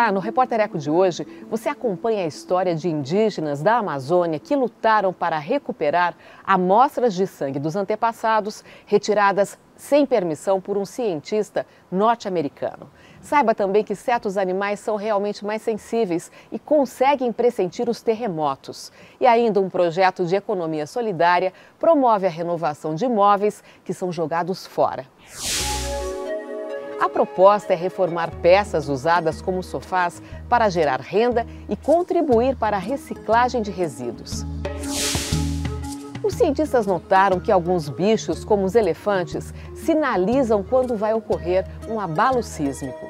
Olá, no Repórter Eco de hoje, você acompanha a história de indígenas da Amazônia que lutaram para recuperar amostras de sangue dos antepassados retiradas sem permissão por um cientista norte-americano. Saiba também que certos animais são realmente mais sensíveis e conseguem pressentir os terremotos. E ainda um projeto de economia solidária promove a renovação de imóveis que são jogados fora. A proposta é reformar peças usadas como sofás para gerar renda e contribuir para a reciclagem de resíduos. Os cientistas notaram que alguns bichos, como os elefantes, sinalizam quando vai ocorrer um abalo sísmico.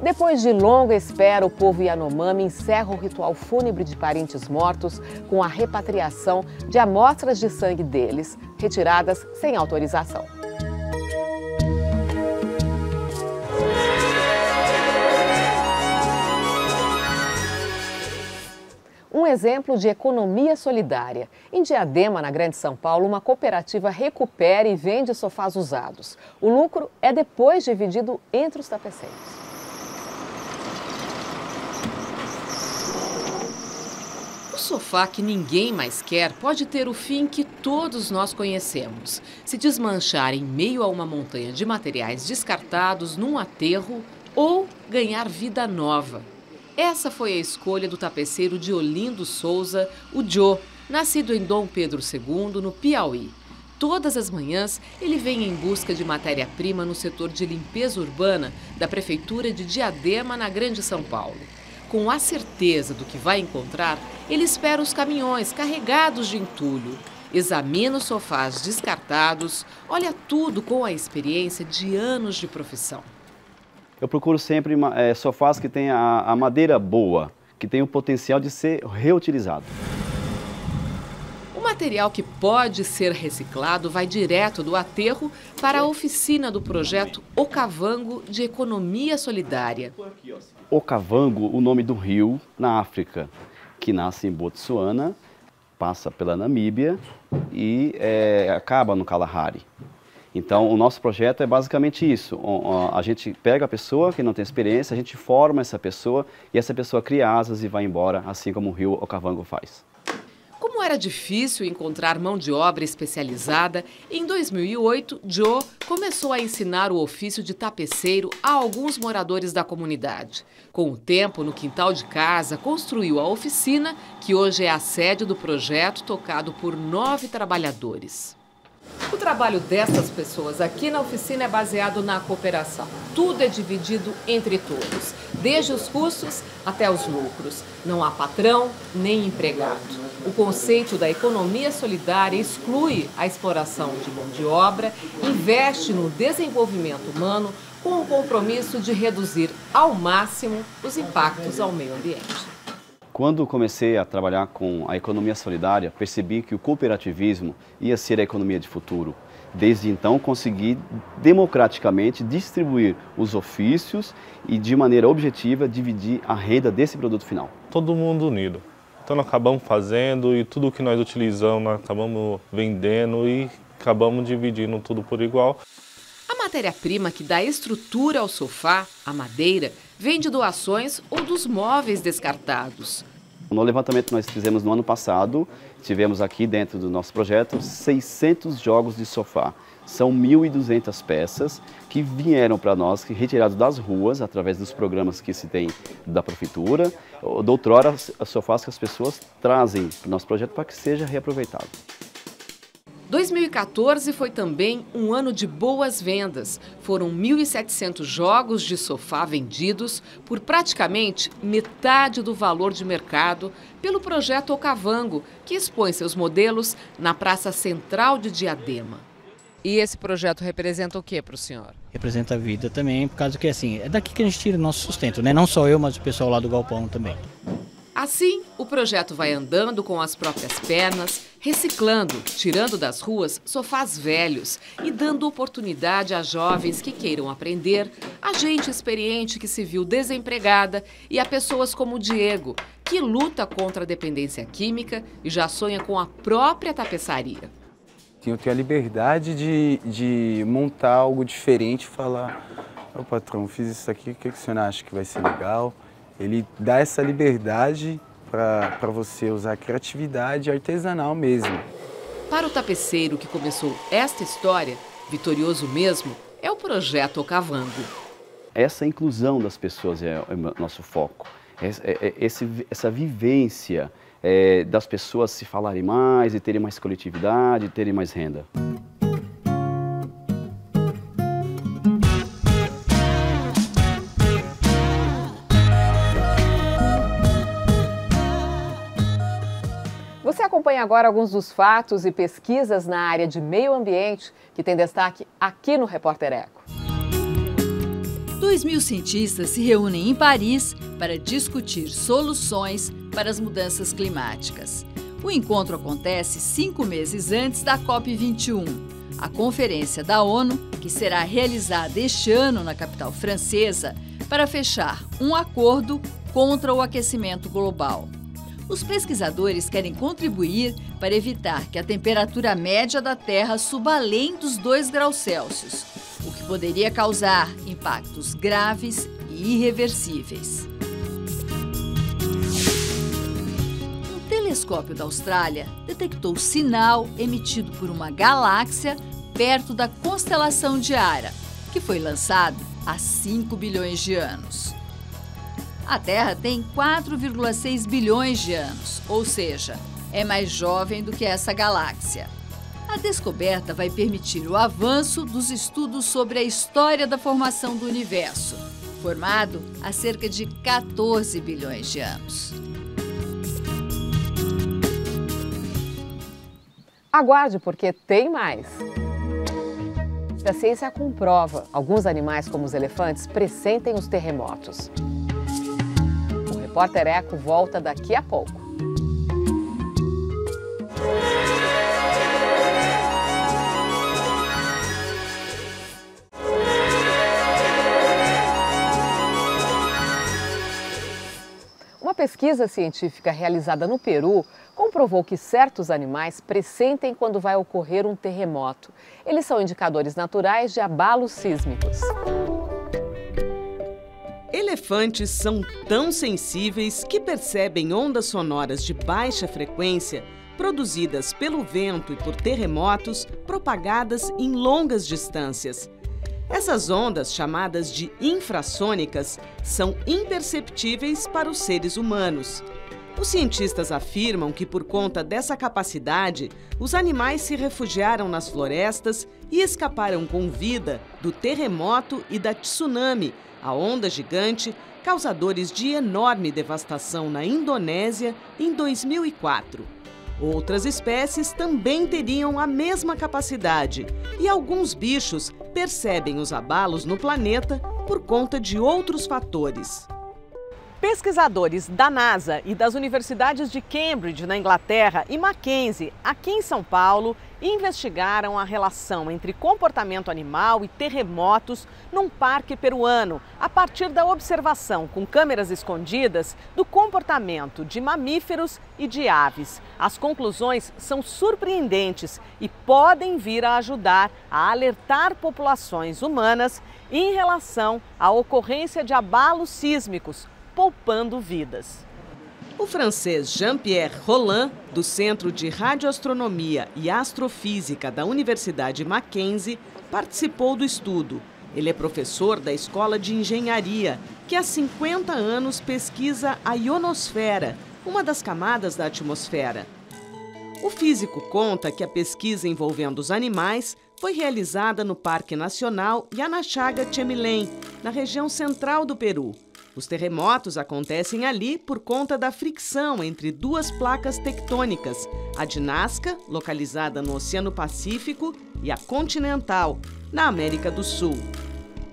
Depois de longa espera, o povo Yanomami encerra o ritual fúnebre de parentes mortos com a repatriação de amostras de sangue deles, retiradas sem autorização. Um exemplo de economia solidária. Em Diadema, na Grande São Paulo, uma cooperativa recupera e vende sofás usados. O lucro é depois dividido entre os tapeceiros. O sofá que ninguém mais quer pode ter o fim que todos nós conhecemos: se desmanchar em meio a uma montanha de materiais descartados num aterro ou ganhar vida nova. Essa foi a escolha do tapeceiro de Olindo Souza, o Jô, nascido em Dom Pedro II, no Piauí. Todas as manhãs, ele vem em busca de matéria-prima no setor de limpeza urbana da Prefeitura de Diadema, na Grande São Paulo. Com a certeza do que vai encontrar, ele espera os caminhões carregados de entulho, examina os sofás descartados, olha tudo com a experiência de anos de profissão. Eu procuro sempre sofás que tenham a madeira boa, que tenham o potencial de ser reutilizado. O material que pode ser reciclado vai direto do aterro para a oficina do projeto Okavango de Economia Solidária. Okavango, o nome do rio na África, que nasce em Botsuana, passa pela Namíbia e acaba no Kalahari. Então, o nosso projeto é basicamente isso. A gente pega a pessoa que não tem experiência, a gente forma essa pessoa e essa pessoa cria asas e vai embora, assim como o rio Okavango faz. Como era difícil encontrar mão de obra especializada, em 2008, Jô começou a ensinar o ofício de tapeceiro a alguns moradores da comunidade. Com o tempo, no quintal de casa, construiu a oficina, que hoje é a sede do projeto, tocado por 9 trabalhadores. O trabalho dessas pessoas aqui na oficina é baseado na cooperação. Tudo é dividido entre todos, desde os custos até os lucros. Não há patrão nem empregado. O conceito da economia solidária exclui a exploração de mão de obra, investe no desenvolvimento humano com o compromisso de reduzir ao máximo os impactos ao meio ambiente. Quando comecei a trabalhar com a economia solidária, percebi que o cooperativismo ia ser a economia de futuro. Desde então, consegui democraticamente distribuir os ofícios e, de maneira objetiva, dividir a renda desse produto final. Todo mundo unido. Então, nós acabamos fazendo e tudo que nós utilizamos, nós acabamos vendendo e acabamos dividindo tudo por igual. A matéria-prima que dá estrutura ao sofá, a madeira, vem de doações ou dos móveis descartados. No levantamento que nós fizemos no ano passado, tivemos aqui dentro do nosso projeto 600 jogos de sofá. São 1.200 peças que vieram para nós, retirados das ruas, através dos programas que se tem da Prefeitura. Outrora, sofás que as pessoas trazem para o nosso projeto para que seja reaproveitado. 2014 foi também um ano de boas vendas. Foram 1.700 jogos de sofá vendidos por praticamente metade do valor de mercado pelo projeto Okavango, que expõe seus modelos na Praça Central de Diadema. E esse projeto representa o que para o senhor? Representa a vida também, por causa que assim, é daqui que a gente tira o nosso sustento, né? Não só eu, mas o pessoal lá do galpão também. Assim, o projeto vai andando com as próprias pernas, reciclando, tirando das ruas sofás velhos e dando oportunidade a jovens que queiram aprender, a gente experiente que se viu desempregada e a pessoas como o Diego, que luta contra a dependência química e já sonha com a própria tapeçaria. Eu tenho a liberdade de montar algo diferente, falar Ô patrão, fiz isso aqui, o que o senhor acha que vai ser legal? Ele dá essa liberdade para você usar a criatividade artesanal mesmo. Para o tapeceiro que começou esta história, vitorioso mesmo é o projeto Okavango. Essa inclusão das pessoas é o nosso foco. Essa vivência das pessoas se falarem mais, e terem mais coletividade, terem mais renda. Você acompanha agora alguns dos fatos e pesquisas na área de meio ambiente que tem destaque aqui no Repórter Eco. 2.000 cientistas se reúnem em Paris para discutir soluções para as mudanças climáticas. O encontro acontece 5 meses antes da COP21, a conferência da ONU, que será realizada este ano na capital francesa para fechar um acordo contra o aquecimento global. Os pesquisadores querem contribuir para evitar que a temperatura média da Terra suba além dos 2 graus Celsius, o que poderia causar impactos graves e irreversíveis. Um telescópio da Austrália detectou sinal emitido por uma galáxia perto da constelação de Ara, que foi lançado há 5 bilhões de anos. A Terra tem 4,6 bilhões de anos, ou seja, é mais jovem do que essa galáxia. A descoberta vai permitir o avanço dos estudos sobre a história da formação do universo, formado há cerca de 14 bilhões de anos. Aguarde, porque tem mais. A ciência comprova. Alguns animais, como os elefantes, pressentem os terremotos. O Repórter Eco volta daqui a pouco. Uma pesquisa científica realizada no Peru comprovou que certos animais pressentem quando vai ocorrer um terremoto. Eles são indicadores naturais de abalos sísmicos. Elefantes são tão sensíveis que percebem ondas sonoras de baixa frequência produzidas pelo vento e por terremotos propagadas em longas distâncias. Essas ondas, chamadas de infrassônicas, são imperceptíveis para os seres humanos. Os cientistas afirmam que, por conta dessa capacidade, os animais se refugiaram nas florestas e escaparam com vida do terremoto e da tsunami, a onda gigante, causadores de enorme devastação na Indonésia em 2004. Outras espécies também teriam a mesma capacidade e alguns bichos percebem os abalos no planeta por conta de outros fatores. Pesquisadores da NASA e das universidades de Cambridge, na Inglaterra, e Mackenzie, aqui em São Paulo, investigaram a relação entre comportamento animal e terremotos num parque peruano, a partir da observação com câmeras escondidas do comportamento de mamíferos e de aves. As conclusões são surpreendentes e podem vir a ajudar a alertar populações humanas em relação à ocorrência de abalos sísmicos, poupando vidas. O francês Jean-Pierre Rolland, do Centro de Radioastronomia e Astrofísica da Universidade Mackenzie, participou do estudo. Ele é professor da Escola de Engenharia, que há 50 anos pesquisa a ionosfera, uma das camadas da atmosfera. O físico conta que a pesquisa envolvendo os animais foi realizada no Parque Nacional Yanachaga-Chemilén, na região central do Peru. Os terremotos acontecem ali por conta da fricção entre duas placas tectônicas, a de Nazca, localizada no Oceano Pacífico, e a continental, na América do Sul.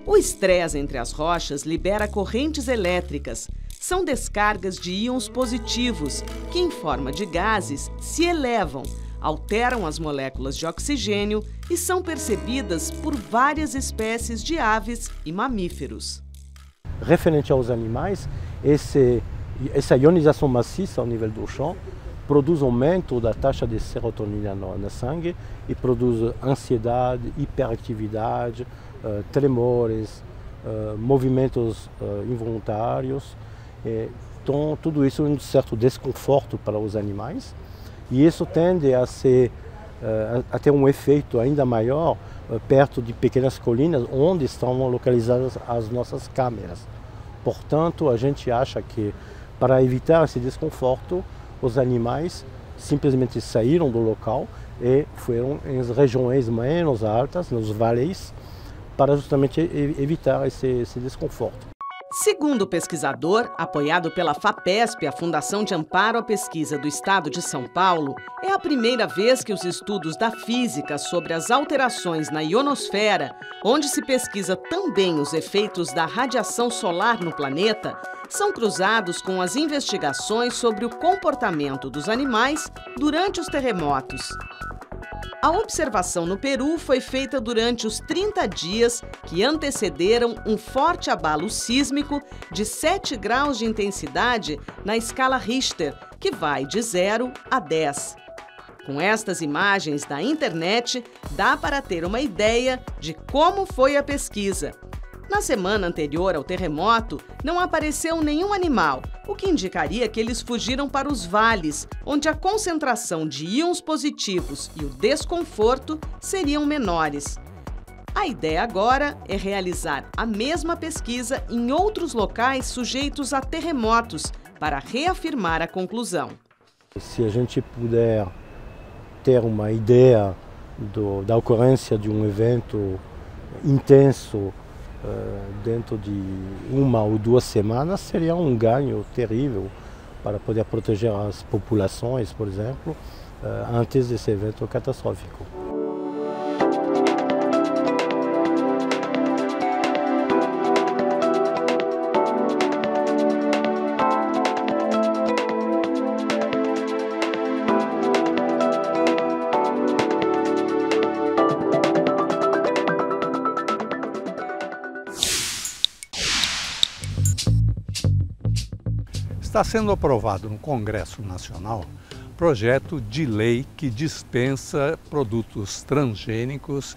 O estresse entre as rochas libera correntes elétricas. São descargas de íons positivos, que em forma de gases se elevam, alteram as moléculas de oxigênio e são percebidas por várias espécies de aves e mamíferos. Referente aos animais, essa ionização maciça ao nível do chão produz aumento da taxa de serotonina no sangue e produz ansiedade, hiperatividade, tremores, movimentos involuntários. Então, tudo isso é um certo desconforto para os animais e isso tende a ter um efeito ainda maior perto de pequenas colinas onde estão localizadas as nossas câmeras. Portanto, a gente acha que para evitar esse desconforto, os animais simplesmente saíram do local e foram em regiões menos altas, nos vales, para justamente evitar esse desconforto. Segundo o pesquisador, apoiado pela FAPESP, a Fundação de Amparo à Pesquisa do Estado de São Paulo, é a primeira vez que os estudos da física sobre as alterações na ionosfera, onde se pesquisa também os efeitos da radiação solar no planeta, são cruzados com as investigações sobre o comportamento dos animais durante os terremotos. A observação no Peru foi feita durante os 30 dias que antecederam um forte abalo sísmico de 7 graus de intensidade na escala Richter, que vai de 0 a 10. Com estas imagens da internet, dá para ter uma ideia de como foi a pesquisa. Na semana anterior ao terremoto, não apareceu nenhum animal, o que indicaria que eles fugiram para os vales, onde a concentração de íons positivos e o desconforto seriam menores. A ideia agora é realizar a mesma pesquisa em outros locais sujeitos a terremotos, para reafirmar a conclusão. Se a gente puder ter uma ideia da ocorrência de um evento intenso dentro de 1 ou 2 semanas, seria um ganho terrível para poder proteger as populações, por exemplo, antes desse evento catastrófico. Está sendo aprovado no Congresso Nacional projeto de lei que dispensa produtos transgênicos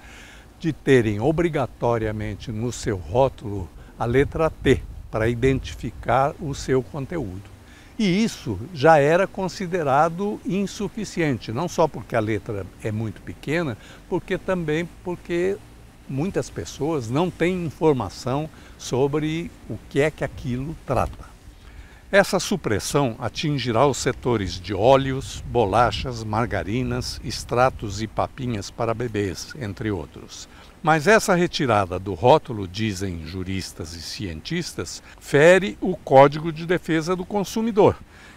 de terem obrigatoriamente no seu rótulo a letra T para identificar o seu conteúdo. E isso já era considerado insuficiente, não só porque a letra é muito pequena, também porque muitas pessoas não têm informação sobre o que é que aquilo trata. Essa supressão atingirá os setores de óleos, bolachas, margarinas, extratos e papinhas para bebês, entre outros. Mas essa retirada do rótulo, dizem juristas e cientistas, fere o Código de Defesa do Consumidor,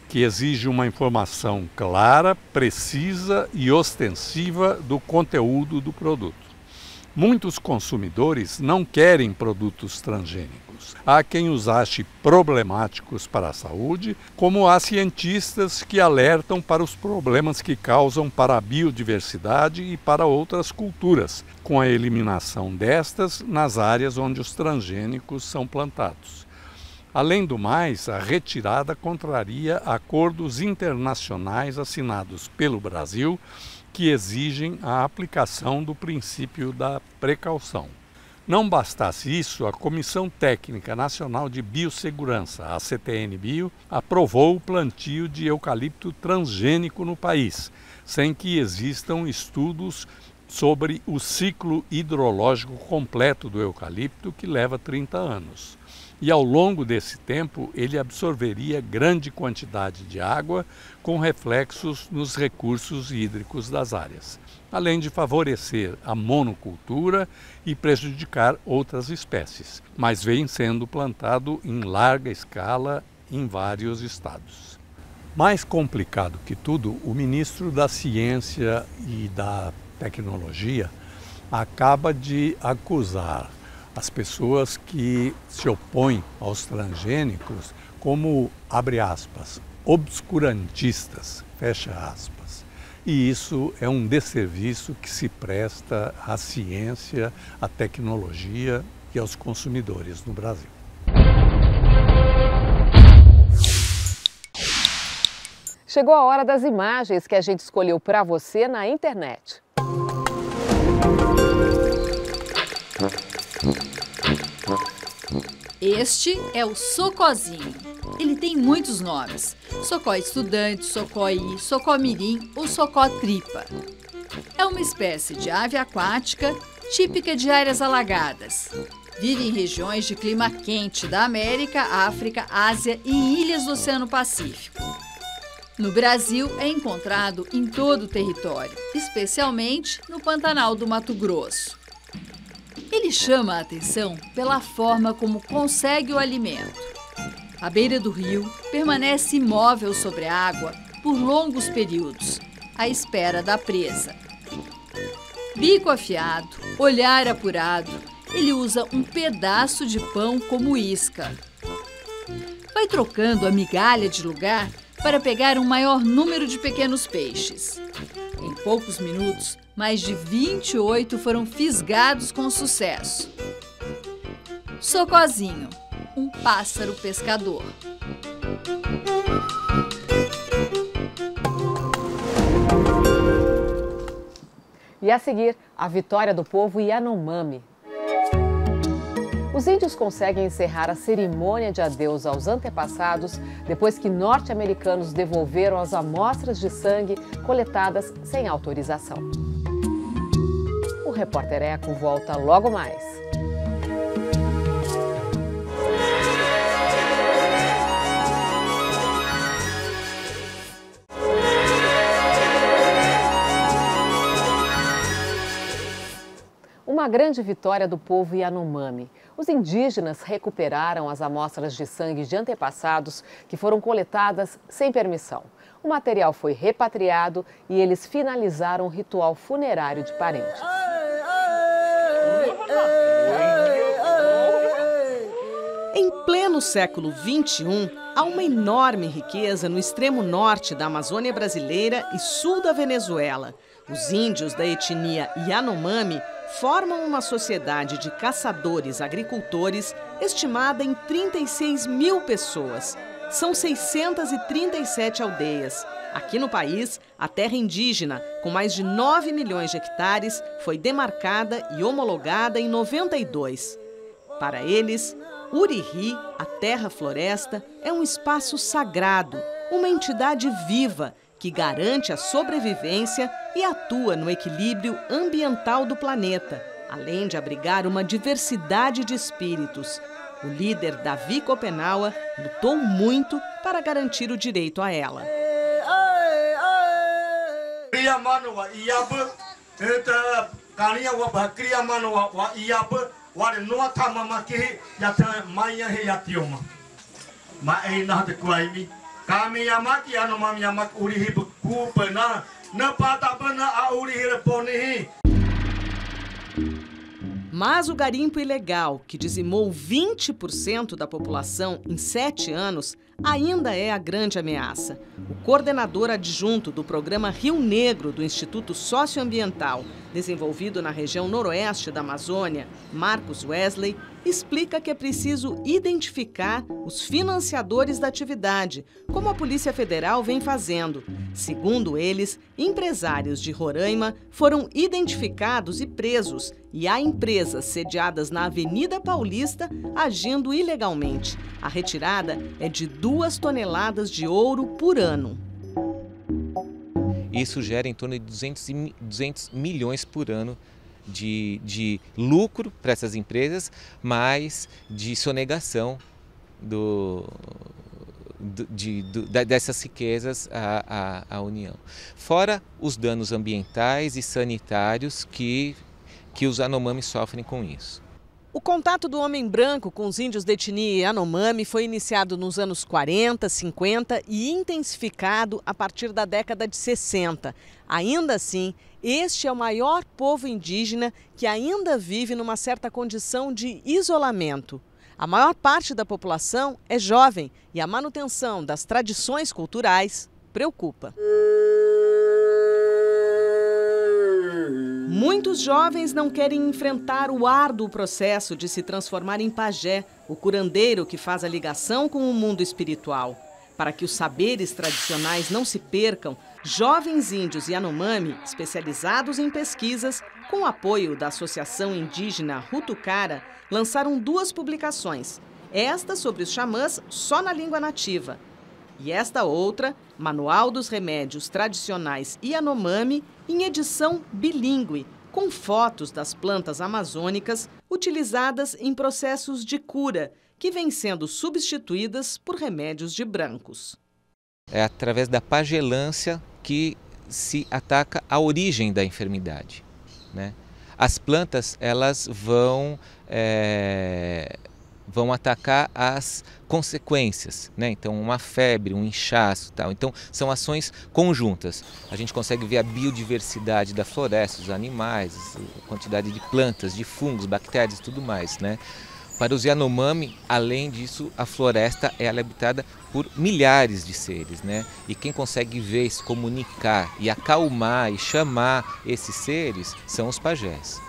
que exige uma informação clara, precisa e ostensiva do conteúdo do produto. Muitos consumidores não querem produtos transgênicos. Há quem os ache problemáticos para a saúde, como há cientistas que alertam para os problemas que causam para a biodiversidade e para outras culturas, com a eliminação destas nas áreas onde os transgênicos são plantados. Além do mais, a retirada contraria acordos internacionais assinados pelo Brasil, que exigem a aplicação do princípio da precaução. Não bastasse isso, a Comissão Técnica Nacional de Biossegurança, a CTN-Bio, aprovou o plantio de eucalipto transgênico no país, sem que existam estudos sobre o ciclo hidrológico completo do eucalipto, que leva 30 anos. E ao longo desse tempo, ele absorveria grande quantidade de água, com reflexos nos recursos hídricos das áreas, além de favorecer a monocultura e prejudicar outras espécies, mas vem sendo plantado em larga escala em vários estados. Mais complicado que tudo, o ministro da Ciência e da Tecnologia acaba de acusar as pessoas que se opõem aos transgênicos como, abre aspas, obscurantistas, fecha aspas. E isso é um desserviço que se presta à ciência, à tecnologia e aos consumidores no Brasil. Chegou a hora das imagens que a gente escolheu para você na internet. Este é o socozinho. Ele tem muitos nomes: socó estudante, socó-i, socó-mirim ou socó-tripa. É uma espécie de ave aquática típica de áreas alagadas. Vive em regiões de clima quente da América, África, Ásia e em ilhas do Oceano Pacífico. No Brasil, é encontrado em todo o território, especialmente no Pantanal do Mato Grosso. Ele chama a atenção pela forma como consegue o alimento. À beira do rio, permanece imóvel sobre a água por longos períodos, à espera da presa. Bico afiado, olhar apurado, ele usa um pedaço de pão como isca. Vai trocando a migalha de lugar para pegar um maior número de pequenos peixes. Em poucos minutos, mais de 28 foram fisgados com sucesso. Socozinho, um pássaro pescador. E a seguir, a vitória do povo Yanomami. Os índios conseguem encerrar a cerimônia de adeus aos antepassados depois que norte-americanos devolveram as amostras de sangue coletadas sem autorização. O Repórter Eco volta logo mais. Uma grande vitória do povo Yanomami. Os indígenas recuperaram as amostras de sangue de antepassados que foram coletadas sem permissão. O material foi repatriado e eles finalizaram o ritual funerário de parentes. Em pleno século XXI, há uma enorme riqueza no extremo norte da Amazônia brasileira e sul da Venezuela. Os índios da etnia Yanomami formam uma sociedade de caçadores-agricultores estimada em 36 mil pessoas. São 637 aldeias. Aqui no país, a terra indígena, com mais de 9 milhões de hectares, foi demarcada e homologada em 92. Para eles, Uriri, a terra-floresta, é um espaço sagrado, uma entidade viva que garante a sobrevivência e atua no equilíbrio ambiental do planeta, além de abrigar uma diversidade de espíritos. O líder Davi Copenaua lutou muito para garantir o direito a ela. Mas o garimpo ilegal, que dizimou 20% da população em 7 anos, ainda é a grande ameaça. O coordenador adjunto do programa Rio Negro do Instituto Socioambiental, desenvolvido na região noroeste da Amazônia, Marcos Wesley, explica que é preciso identificar os financiadores da atividade, como a Polícia Federal vem fazendo. Segundo eles, empresários de Roraima foram identificados e presos, e há empresas sediadas na Avenida Paulista agindo ilegalmente. A retirada é de 2 toneladas de ouro por ano. Isso gera em torno de 200 milhões por ano de lucro para essas empresas, mas de sonegação dessas riquezas à União. Fora os danos ambientais e sanitários que os Yanomami sofrem com isso. O contato do homem branco com os índios da etnia Yanomami foi iniciado nos anos 40, 50 e intensificado a partir da década de 60. Ainda assim, este é o maior povo indígena que ainda vive numa certa condição de isolamento. A maior parte da população é jovem e a manutenção das tradições culturais preocupa. Muitos jovens não querem enfrentar o árduo processo de se transformar em pajé, o curandeiro que faz a ligação com o mundo espiritual. Para que os saberes tradicionais não se percam, jovens índios Yanomami, especializados em pesquisas, com o apoio da Associação Indígena Rutucara, lançaram 2 publicações. esta sobre os xamãs só na língua nativa. E esta outra, Manual dos Remédios Tradicionais Yanomami, em edição bilíngue, com fotos das plantas amazônicas utilizadas em processos de cura, que vêm sendo substituídas por remédios de brancos. É através da pagelância que se ataca a origem da enfermidade, né? As plantas, elas vão atacar as consequências, né? Então, uma febre, um inchaço, tal. Então, são ações conjuntas. A gente consegue ver a biodiversidade da floresta, dos animais, a quantidade de plantas, de fungos, bactérias e tudo mais, né? Para os Yanomami, além disso, a floresta é habitada por milhares de seres, né? E quem consegue ver, se comunicar e acalmar e chamar esses seres são os pajés.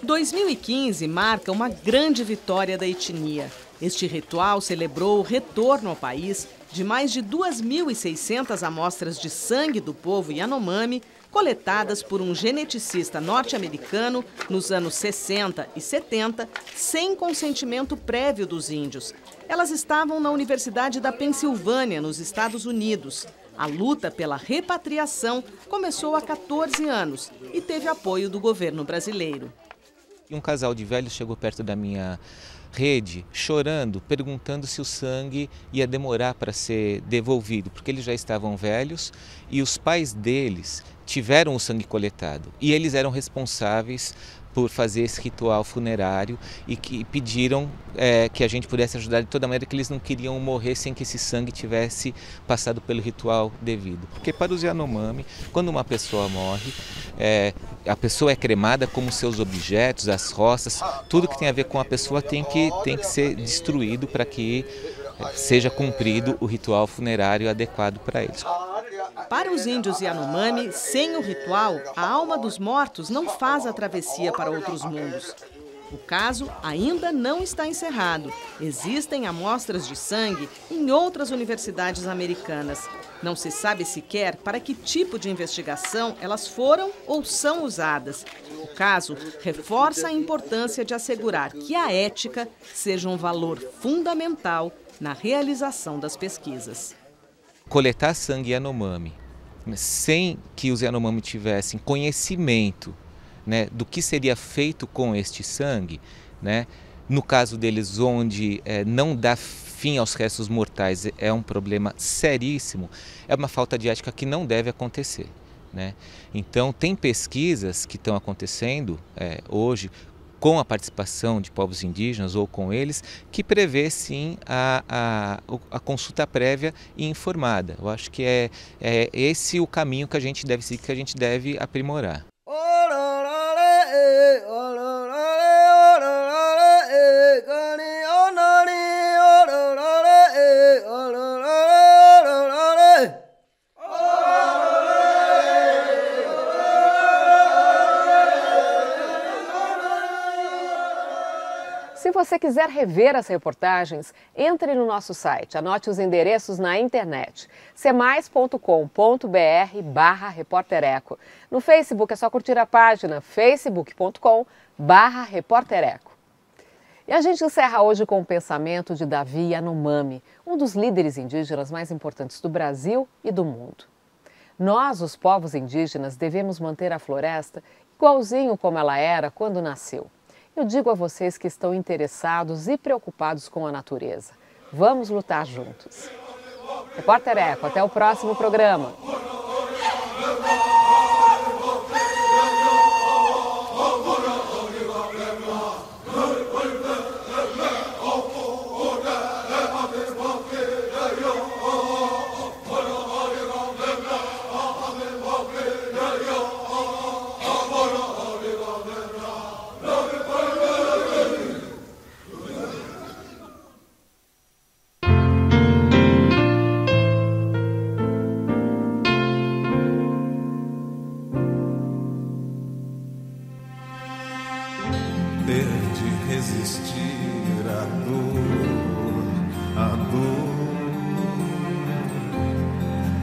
2015 marca uma grande vitória da etnia. Este ritual celebrou o retorno ao país de mais de 2.600 amostras de sangue do povo Yanomami, coletadas por um geneticista norte-americano nos anos 60 e 70, sem consentimento prévio dos índios. Elas estavam na Universidade da Pensilvânia, nos Estados Unidos. A luta pela repatriação começou há 14 anos e teve apoio do governo brasileiro. Um casal de velhos chegou perto da minha rede, chorando, perguntando se o sangue ia demorar para ser devolvido, porque eles já estavam velhos e os pais deles tiveram o sangue coletado. E eles eram responsáveis por fazer esse ritual funerário e que pediram que a gente pudesse ajudar de toda maneira, que eles não queriam morrer sem que esse sangue tivesse passado pelo ritual devido. Porque para os Yanomami, quando uma pessoa morre, a pessoa é cremada como seus objetos, as roças, tudo que tem a ver com a pessoa tem que ser destruído para que seja cumprido o ritual funerário adequado para eles. Para os índios Yanomami, sem o ritual, a alma dos mortos não faz a travessia para outros mundos. O caso ainda não está encerrado. Existem amostras de sangue em outras universidades americanas. Não se sabe sequer para que tipo de investigação elas foram ou são usadas. O caso reforça a importância de assegurar que a ética seja um valor fundamental na realização das pesquisas. Coletar sangue Yanomami, sem que os Yanomami tivessem conhecimento, né, do que seria feito com este sangue, né, no caso deles onde não dá fim aos restos mortais é um problema seríssimo, é uma falta de ética que não deve acontecer, né? Então tem pesquisas que estão acontecendo hoje com a participação de povos indígenas ou com eles, que prevê sim a consulta prévia e informada. Eu acho que é esse o caminho que a gente deve seguir, que a gente deve aprimorar. Se você quiser rever as reportagens, entre no nosso site, anote os endereços na internet, cmais.com.br/repórtereco. No Facebook é só curtir a página facebook.com/repórtereco. E a gente encerra hoje com o pensamento de Davi Yanomami, um dos líderes indígenas mais importantes do Brasil e do mundo. Nós, os povos indígenas, devemos manter a floresta igualzinho como ela era quando nasceu. Eu digo a vocês que estão interessados e preocupados com a natureza. Vamos lutar juntos. Repórter Eco, até o próximo programa.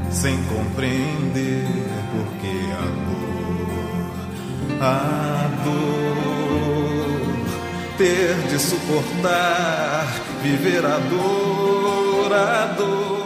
Sem compreender porque a dor ter de suportar, viver a dor, a dor.